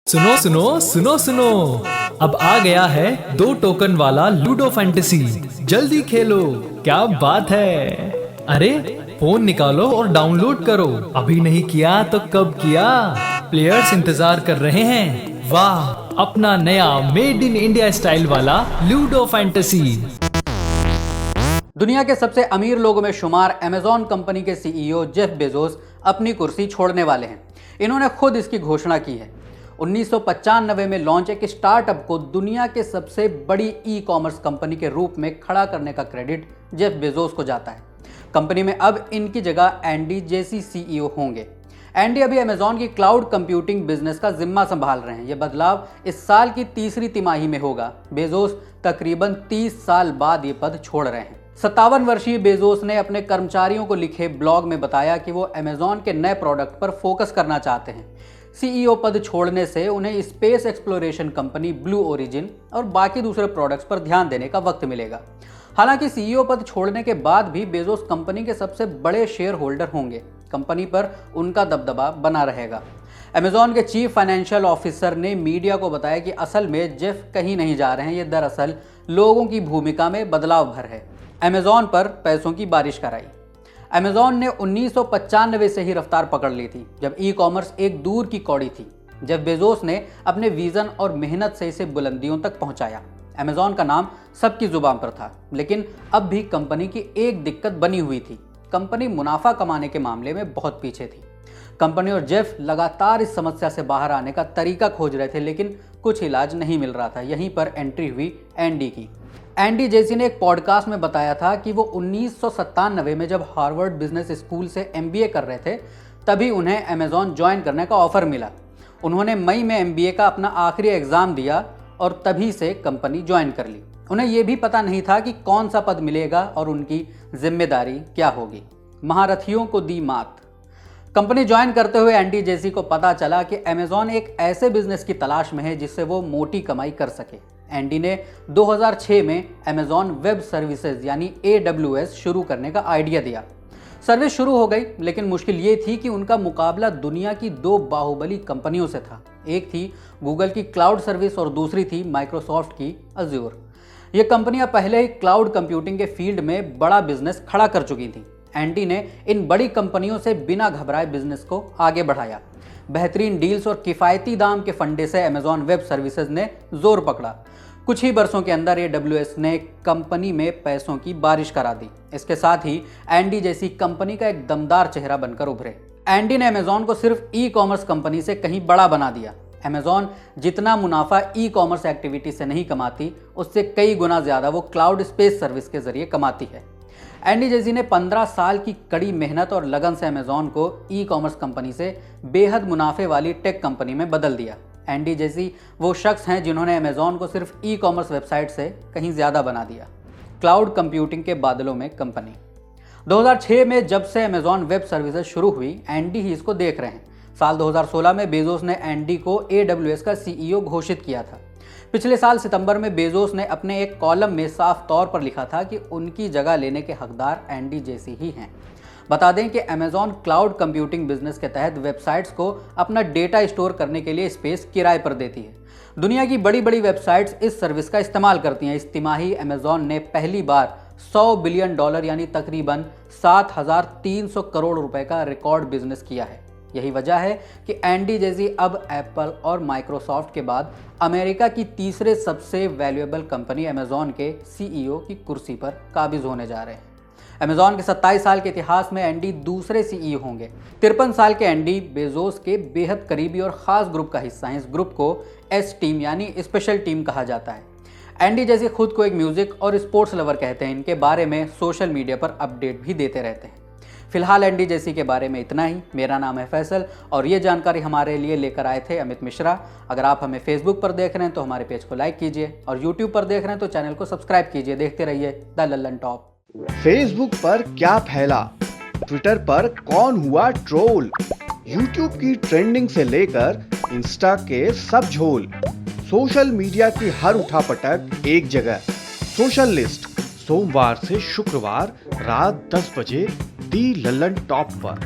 सुनो सुनो सुनो सुनो, अब आ गया है 2 टोकन वाला लूडो फैंटेसी। जल्दी खेलो, क्या बात है। अरे फोन निकालो और डाउनलोड करो, अभी नहीं किया तो कब किया। प्लेयर्स इंतजार कर रहे हैं। वाह, अपना नया मेड इन इंडिया स्टाइल वाला लूडो फैंटेसी। दुनिया के सबसे अमीर लोगों में शुमार अमेजॉन कंपनी के सीईओ जेफ बेजोस अपनी कुर्सी छोड़ने वाले हैं। इन्होंने खुद इसकी घोषणा की है। 1995 में लॉन्च एक स्टार्टअप को दुनिया के सबसे बड़ी ई कॉमर्स कंपनी के रूप में खड़ा करने का क्रेडिट जेफ बेजोस को जाता है। कंपनी में अब इनकी जगह एंडी जेसी सीईओ होंगे। एंडी अभी अमेजॉन की क्लाउड कंप्यूटिंग बिजनेस का जिम्मा संभाल रहे हैं। यह बदलाव इस साल की तीसरी तिमाही में होगा। बेजोस तकरीबन 30 साल बाद ये पद छोड़ रहे हैं। 57 वर्षीय बेजोस ने अपने कर्मचारियों को लिखे ब्लॉग में बताया कि वो अमेजॉन के नए प्रोडक्ट पर फोकस करना चाहते हैं। सीईओ पद छोड़ने से उन्हें space exploration company blue origin और बाकी दूसरे प्रोडक्ट्स पर ध्यान देने का वक्त मिलेगा। हालांकि सीईओ पद छोड़ने के बाद भी बेजोस कंपनी के सबसे बड़े शेयर होल्डर होंगे। कंपनी पर उनका दबदबा बना रहेगा। अमेजॉन के चीफ फाइनेंशियल ऑफिसर ने मीडिया को बताया कि असल में जेफ कहीं नहीं जा रहे हैं, ये दरअसल लोगों की भूमिका में बदलाव भर है। अमेजॉन पर पैसों की बारिश कराई। अमेजॉन ने 1995 से ही रफ्तार पकड़ ली थी, जब ई कॉमर्स एक दूर की कौड़ी थी। जेफ बेजोस ने अपने विजन और मेहनत से इसे बुलंदियों तक पहुंचाया। अमेजॉन का नाम सबकी जुबान पर था, लेकिन अब भी कंपनी की एक दिक्कत बनी हुई थी। कंपनी मुनाफा कमाने के मामले में बहुत पीछे थी। कंपनी और जेफ लगातार इस समस्या से बाहर आने का तरीका खोज रहे थे, लेकिन कुछ इलाज नहीं मिल रहा था। यहीं पर एंट्री हुई एंडी की। एंडी जेसी ने एक पॉडकास्ट में बताया था कि वो 1997 में जब हार्वर्ड बिजनेस स्कूल से एमबीए कर रहे थे, तभी उन्हें अमेजॉन ज्वाइन करने का ऑफर मिला। उन्होंने मई में एमबीए का अपना आखिरी एग्जाम दिया और तभी से कंपनी ज्वाइन कर ली। उन्हें यह भी पता नहीं था कि कौन सा पद मिलेगा और उनकी जिम्मेदारी क्या होगी। महारथियों को दी मात। कंपनी ज्वाइन करते हुए एंडी जेसी को पता चला कि अमेजॉन एक ऐसे बिजनेस की तलाश में है जिससे वो मोटी कमाई कर सके। एंडी ने 2006 में अमेजॉन वेब सर्विसेज यानी AWS शुरू करने का आइडिया दिया। सर्विस शुरू हो गई, लेकिन मुश्किल ये थी कि उनका मुकाबला दुनिया की 2 बाहुबली कंपनियों से था। एक थी गूगल की क्लाउड सर्विस और दूसरी थी माइक्रोसॉफ्ट की अज्योर। ये कंपनियां पहले ही क्लाउड कंप्यूटिंग के फील्ड में बड़ा बिजनेस खड़ा कर चुकी थी। एंडी ने इन बड़ी कंपनियों से बिना घबराए बिजनेस को आगे बढ़ाया। बेहतरीन डील्स और किफ़ायती दाम के फंडे से अमेजॉन वेब सर्विसेज ने जोर पकड़ा। कुछ ही बरसों के अंदर AWS ने कंपनी में पैसों की बारिश करा दी। इसके साथ ही एंडी जैसी कंपनी का एक दमदार चेहरा बनकर उभरे। एंडी ने अमेजॉन को सिर्फ ई कॉमर्स कंपनी से कहीं बड़ा बना दिया। अमेजॉन जितना मुनाफा ई कॉमर्स एक्टिविटी से नहीं कमाती, उससे कई गुना ज्यादा वो क्लाउड स्पेस सर्विस के जरिए कमाती है। एंडी जेसी ने 15 साल की कड़ी मेहनत और लगन से अमेजॉन को ई कॉमर्स कंपनी से बेहद मुनाफे वाली टेक कंपनी में बदल दिया। एंडी जेसी वो शख्स हैं जिन्होंने अमेजॉन को सिर्फ ई कॉमर्स वेबसाइट से कहीं ज़्यादा बना दिया। क्लाउड कंप्यूटिंग के बादलों में कंपनी। 2006 में जब से अमेजॉन वेब सर्विसेज शुरू हुई, एंडी ही इसको देख रहे हैं। साल 2016 में बेजोस ने एंडी को AWS का सीईओ घोषित किया था। पिछले साल सितंबर में बेजोस ने अपने एक कॉलम में साफ तौर पर लिखा था कि उनकी जगह लेने के हकदार एंडी जेसी ही हैं। बता दें कि अमेजॉन क्लाउड कंप्यूटिंग बिजनेस के तहत वेबसाइट्स को अपना डेटा स्टोर करने के लिए स्पेस किराए पर देती है। दुनिया की बड़ी बड़ी वेबसाइट्स इस सर्विस का इस्तेमाल करती हैं। इस तिमाही अमेजॉन ने पहली बार $100 बिलियन यानी तकरीबन 7,300 करोड़ रुपए का रिकॉर्ड बिजनेस किया है। यही वजह है कि एंडी जेसी अब एप्पल और माइक्रोसॉफ्ट के बाद अमेरिका की तीसरे सबसे वैल्यूएबल कंपनी अमेजॉन के सीईओ की कुर्सी पर काबिज होने जा रहे हैं। अमेजॉन के 27 साल के इतिहास में एंडी दूसरे सीईओ होंगे। 53 साल के एंडी बेजोस के बेहद करीबी और खास ग्रुप का हिस्सा हैं। इस ग्रुप को एस टीम यानी स्पेशल टीम कहा जाता है। एंडी जैसे खुद को एक म्यूजिक और स्पोर्ट्स लवर कहते हैं। इनके बारे में सोशल मीडिया पर अपडेट भी देते रहते हैं। फिलहाल एंडी जेसी के बारे में इतना ही। मेरा नाम है फैसल और ये जानकारी हमारे लिए लेकर आए थे अमित मिश्रा। अगर आप हमें फेसबुक पर देख रहे हैं तो हमारे पेज को लाइक कीजिए और यूट्यूब पर देख रहे हैं तो चैनल को सब्सक्राइब कीजिए। देखते रहिए द लल्लन टॉप। फेसबुक पर क्या फैला, ट्विटर पर कौन हुआ ट्रोल, यूट्यूब की ट्रेंडिंग से लेकर इंस्टा के सब झोल, सोशल मीडिया की हर उठापटक एक जगह। सोशल लिस्ट सोमवार से शुक्रवार रात 10 बजे दी लल्लन टॉप पर।